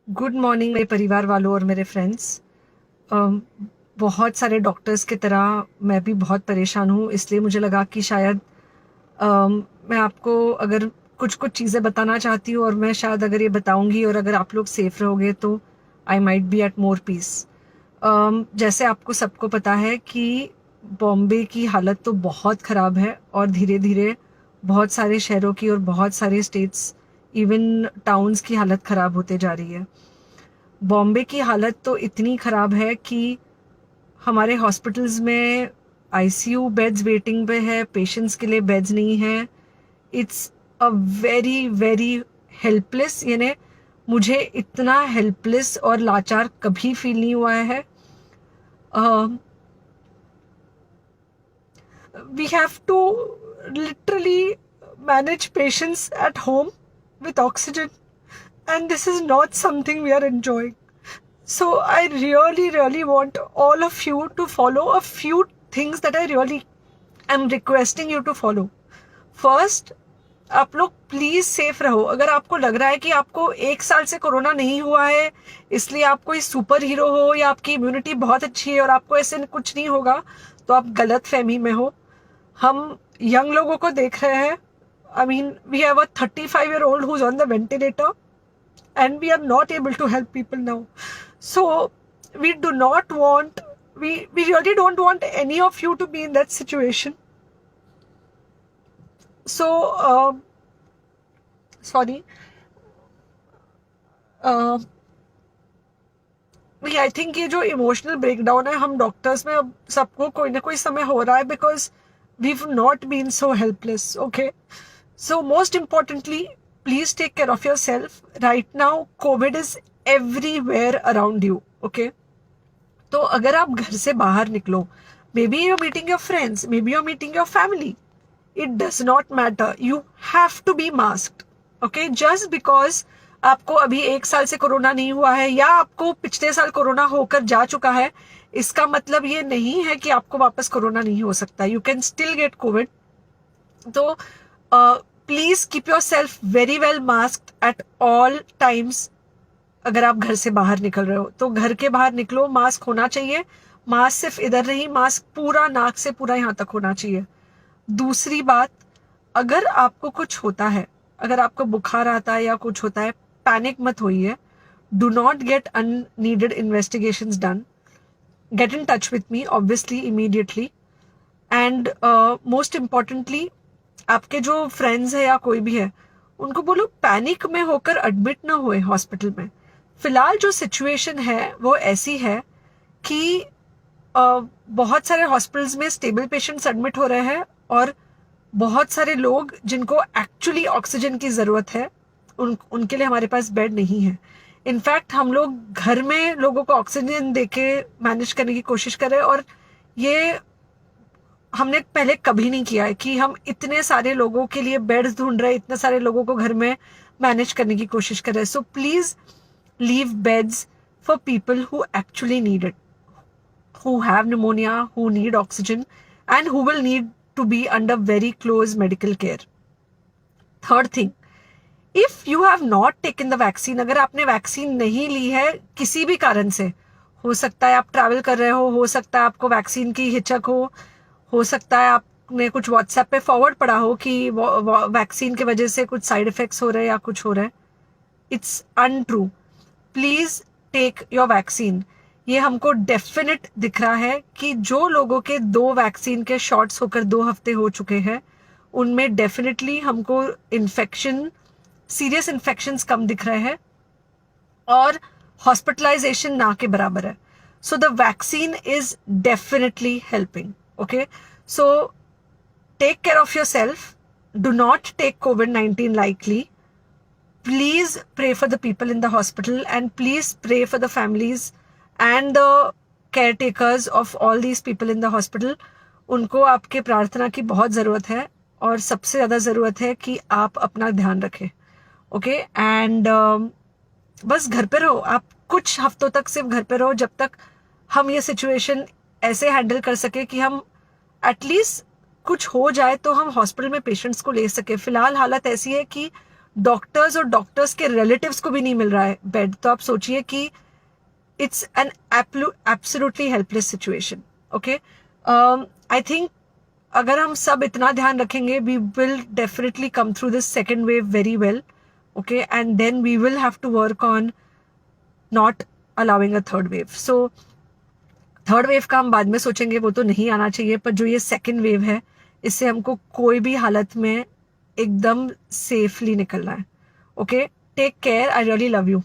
Good morning मेरे परिवार वालों और मेरे फ्रेंड्स। बहुत सारे डॉक्टर्स की तरह मैं भी बहुत परेशान हूँ, इसलिए मुझे लगा कि शायद मैं आपको अगर कुछ कुछ चीज़ें बताना चाहती हूँ, और मैं शायद अगर ये बताऊँगी और अगर आप लोग सेफ रहोगे तो I might be at more peace. जैसे आपको सबको पता है कि बॉम्बे की हालत तो बहुत ख़राब है, और धीरे धीरे बहुत सारे शहरों की और बहुत सारे स्टेट्स, इवन टाउन्स की हालत ख़राब होते जा रही है। बॉम्बे की हालत तो इतनी ख़राब है कि हमारे हॉस्पिटल्स में आईसीयू बेड्स वेटिंग पे है, पेशेंट्स के लिए बेड्स नहीं है। It's a very very helpless, यानी मुझे इतना हेल्पलेस और लाचार कभी फील नहीं हुआ है। We have to literally manage patients at home with oxygen, and this is not something we are enjoying. So I really, really want all of you to follow a few things that I really am requesting you to follow. First, आप लोग please safe रहो। अगर आपको लग रहा है कि आपको 1 साल से कोरोना नहीं हुआ है, इसलिए आप कोई सुपर हीरो हो या आपकी इम्यूनिटी बहुत अच्छी है और आपको ऐसे कुछ नहीं होगा, तो आप गलत फहमी में हो। हम यंग लोगों को देख रहे हैं। I mean, we have a 35-year-old who's on the ventilator, and we are not able to help people now. So we do not want, we really don't want any of you to be in that situation. So sorry, I think ये जो emotional breakdown है हम doctors में अब सबको कोई ना कोई समय हो रहा है, because we not been so helpless. Okay, so most importantly, please take care of your self. Right now COVID is everywhere around you. Okay, तो अगर आप घर से बाहर निकलो, may be you're meeting your friends, may be you're meeting your family, it does not matter, you have to be masked. Okay, just because आपको अभी 1 साल से कोरोना नहीं हुआ है या आपको पिछले साल कोरोना होकर जा चुका है, इसका मतलब ये नहीं है कि आपको वापस कोरोना नहीं हो सकता। You can still get Covid. तो please keep yourself very well masked at all times. अगर आप घर से बाहर निकल रहे हो तो घर के बाहर निकलो, मास्क होना चाहिए। मास्क सिर्फ इधर नहीं, मास्क पूरा नाक से पूरा यहाँ तक होना चाहिए। दूसरी बात, अगर आपको कुछ होता है, अगर आपको बुखार आता है या कुछ होता है, पैनिक मत होइए। Do not get unneeded investigations done. Get in touch with me obviously immediately. And most importantly, आपके जो फ्रेंड्स है या कोई भी है, उनको बोलो पैनिक में होकर एडमिट ना हुए हॉस्पिटल में। फिलहाल जो सिचुएशन है वो ऐसी है कि बहुत सारे हॉस्पिटल्स में स्टेबल पेशेंट्स एडमिट हो रहे हैं, और बहुत सारे लोग जिनको एक्चुअली ऑक्सीजन की ज़रूरत है उनके लिए हमारे पास बेड नहीं है। इनफैक्ट हम लोग घर में लोगों को ऑक्सीजन देके मैनेज करने की कोशिश कर रहे हैं, और ये हमने पहले कभी नहीं किया है कि हम इतने सारे लोगों के लिए बेड्स ढूंढ रहे हैं, इतने सारे लोगों को घर में मैनेज करने की कोशिश कर रहे हैं। So please leave beds for people who actually need it, who have pneumonia, who need oxygen, and who will need to be under very close medical care. Third thing, if you have not taken the vaccine, अगर आपने vaccine नहीं ली है किसी भी कारण से, हो सकता है आप ट्रैवल कर रहे हो सकता है आपको वैक्सीन की हिचक हो सकता है आपने कुछ व्हाट्सएप पे फॉरवर्ड पढ़ा हो कि वैक्सीन की वजह से कुछ साइड इफेक्ट्स हो रहे हैं या कुछ हो रहा है। It's untrue. Please take your vaccine. ये हमको डेफिनेट दिख रहा है कि जो लोगों के 2 वैक्सीन के शॉट्स होकर 2 हफ्ते हो चुके हैं, उनमें डेफिनेटली हमको इन्फेक्शन, सीरियस इन्फेक्शंस कम दिख रहे हैं, और हॉस्पिटलाइजेशन ना के बराबर है। So the vaccine is definitely helping. Okay, so take care of your self. Do not take COVID-19 lightly. Please pray for the people in the hospital, and please pray for the families and the caretakers of all these people in the hospital. उनको आपके प्रार्थना की बहुत ज़रूरत है, और सबसे ज़्यादा ज़रूरत है कि आप अपना ध्यान रखें। ओके, एंड बस घर पे रहो। आप कुछ हफ्तों तक सिर्फ घर पे रहो, जब तक हम ये सिचुएशन ऐसे हैंडल कर सके कि हम एटलीस्ट कुछ हो जाए तो हम हॉस्पिटल में पेशेंट्स को ले सके। फिलहाल हालत ऐसी है कि डॉक्टर्स और डॉक्टर्स के रिलेटिव्स को भी नहीं मिल रहा है बेड, तो आप सोचिए कि it's an absolutely helpless situation. Okay, I think अगर हम सब इतना ध्यान रखेंगे, we will definitely come through this second wave very well. Okay, and then we will have to work on not allowing a third wave. So third wave का हम बाद में सोचेंगे, वो तो नहीं आना चाहिए, पर जो ये सेकेंड वेव है, इससे हमको कोई भी हालत में एकदम सेफली निकलना है. Okay, take care, I really love you.